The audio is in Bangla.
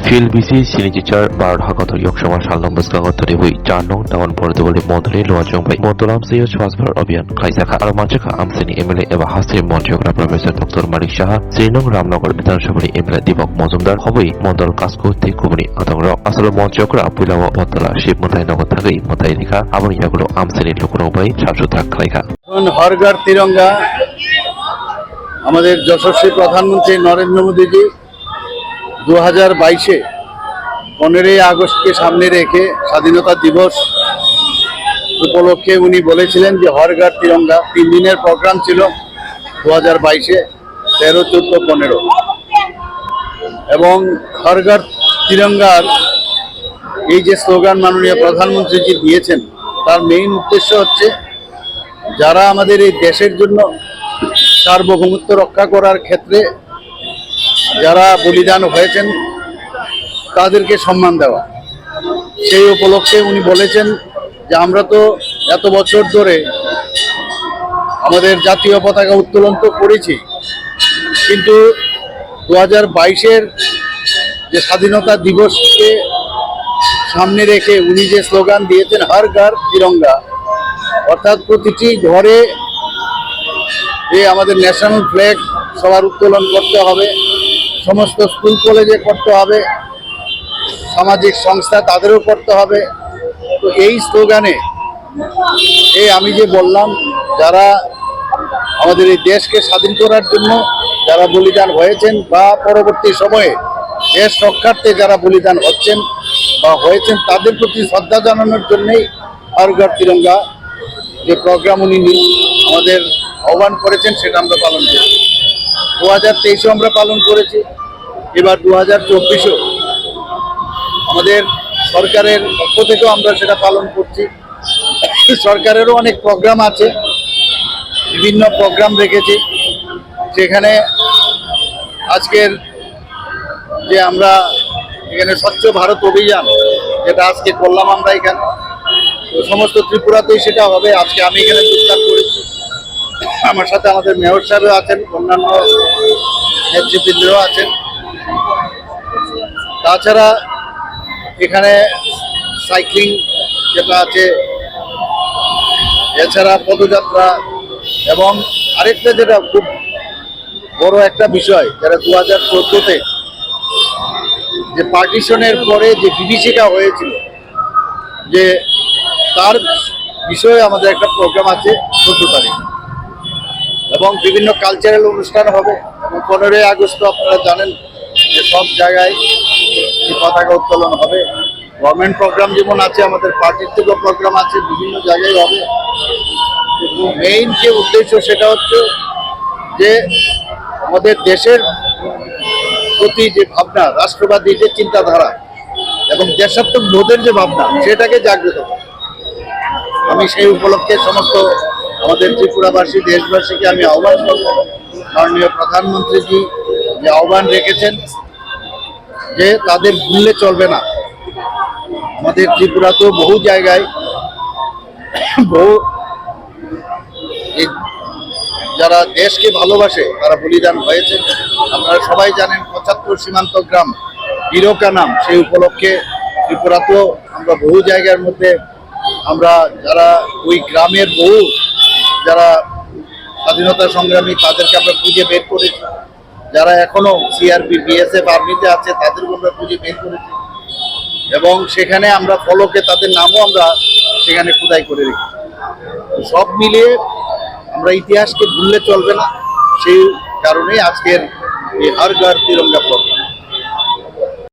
PLBC Sinichichar Barhakator Yokshamar Shalom Baskagotori Hui Janong Dawan Bordoli Modri Luajong by Motolam Sayo Schwarzberg Obian Kaisaka Almanchaka Amsini Emily Eva Hasti Montiogra Professor Dr. Malik Shaha Sinong Ramnagar Bitan Shabari Emily Dibok Mozumdar Hobby Mondol Kasko Tikubni Atangro Asalo Montiogra Pulawa Botala Ship Motai Nogotagi Motai Nika Abaniagulo Amsini Lukuno by Shasutra Kaika হরঘর Tiranga আমাদের যশস্বী প্রধানমন্ত্রী নরেন্দ্র মোদীজি 2022-এ 15ই আগস্টকে সামনে রেখে স্বাধীনতা দিবস উপলক্ষে উনি বলেছিলেন যে হরঘর তিরঙ্গা 3 দিনের প্রোগ্রাম ছিল 2022-এ 13, 14, 15 এবং হরঘর তিরঙ্গার এই যে স্লোগান মাননীয় প্রধানমন্ত্রীজি দিয়েছেন তার মেইন উদ্দেশ্য হচ্ছে যারা আমাদের এই দেশের জন্য সার্বভৌমত্ব রক্ষা করার ক্ষেত্রে যারা বলিদান হয়েছেন তাদেরকে সম্মান দেওয়া। সেই উপলক্ষে উনি বলেছেন যে আমরা তো এত বছর ধরে আমাদের জাতীয় পতাকা উত্তোলন তো করেছি, কিন্তু 2022-এর যে স্বাধীনতা দিবসকে সামনে রেখে উনি যে স্লোগান দিয়েছেন হর ঘর তিরঙ্গা, অর্থাৎ প্রতিটি ঘরে আমাদের ন্যাশনাল ফ্ল্যাগ সবার উত্তোলন করতে হবে, সমস্ত স্কুল কলেজে করতে হবে, সামাজিক সংস্থা তাদেরও করতে হবে। তো এই স্লোগানে আমি যে বললাম যারা আমাদের এই দেশকে স্বাধীন করার জন্য যারা বলিদান হয়েছেন বা পরবর্তী সময়ে দেশ রক্ষার্থে যারা বলিদান হচ্ছেন বা হয়েছেন তাদের প্রতি শ্রদ্ধা জানানোর জন্যই হর ঘর তিরঙ্গা যে প্রোগ্রাম উনি আমাদের আহ্বান করেছেন সেটা আমরা পালন করেছি। 2023-এও আমরা পালন করেছি, এবার 2024-এও আমাদের সরকারের পক্ষ থেকেও আমরা সেটা পালন করছি। সরকারেরও অনেক প্রোগ্রাম আছে, বিভিন্ন প্রোগ্রাম রেখেছি। সেখানে আজকের যে আমরা এখানে স্বচ্ছ ভারত অভিযান যেটা আজকে করলাম আমরা এখানে, তো সমস্ত ত্রিপুরাতেই সেটা হবে। আজকে আমি এখানে যোগদান করেছি, আমার সাথে আমাদের মেয়র সাহেবও আছেন, অন্যান্য নেতৃবৃন্দরাও আছেন। তাছাড়া এখানে সাইক্লিং যেটা আছে, এছাড়া পদযাত্রা, এবং আরেকটা যেটা খুব বড় একটা বিষয় যেটা 2014-তে যে পার্টিশনের পরে যে বিভীষিকা হয়েছিল, যে তার বিষয়ে আমাদের একটা প্রোগ্রাম আছে 14 তারিখ, এবং বিভিন্ন কালচারাল অনুষ্ঠান হবে। এবং 15ই আগস্ট আপনারা জানেন যে সব জায়গায় পতাকা উত্তোলন হবে। গভর্নমেন্ট প্রোগ্রাম যেমন আছে, আমাদের পার্টির থেকেও প্রোগ্রাম আছে, বিভিন্ন জায়গায় হবে। মেইন যে উদ্দেশ্য সেটা হচ্ছে যে আমাদের দেশের প্রতি যে ভাবনা, রাষ্ট্রবাদী যে চিন্তাধারা এবং দেশাত্মক বোধের যে ভাবনা, সেটাকে জাগ্রত করা। আমি সেই উপলক্ষে সমস্ত আমাদের ত্রিপুরাবাসী দেশবাসীকে আমি আহ্বান করব, মাননীয় প্রধানমন্ত্রীজি যে আহ্বান রেখেছেন যে তাদের ভুললে চলবে না। আমাদের ত্রিপুরাতেও বহু জায়গায় বহু যারা দেশকে ভালোবাসে তারা বলিদান হয়েছে। আপনারা সবাই জানেন 75 সীমান্ত গ্রাম বীরকানাম, সেই উপলক্ষে ত্রিপুরাতেও আমরা বহু জায়গার মধ্যে আমরা যারা ওই গ্রামের বহু যারা স্বাধীনতা সংগ্রামী তাদেরকে আমরা খুঁজে বের করেছি, যারা এখনো সিআরপি, বিএসএফ, আর্মিতে আছে তাদেরকে আমরা খুঁজে বের করেছি, এবং সেখানে আমরা ফলকে তাদের নামও আমরা সেখানে খোদাই করে রেখেছি। সব মিলিয়ে আমরা ইতিহাসকে ভুললে চলবে না, সেই কারণেই আজকের এই হর ঘর তিরঙ্গা প্রোগ্রাম।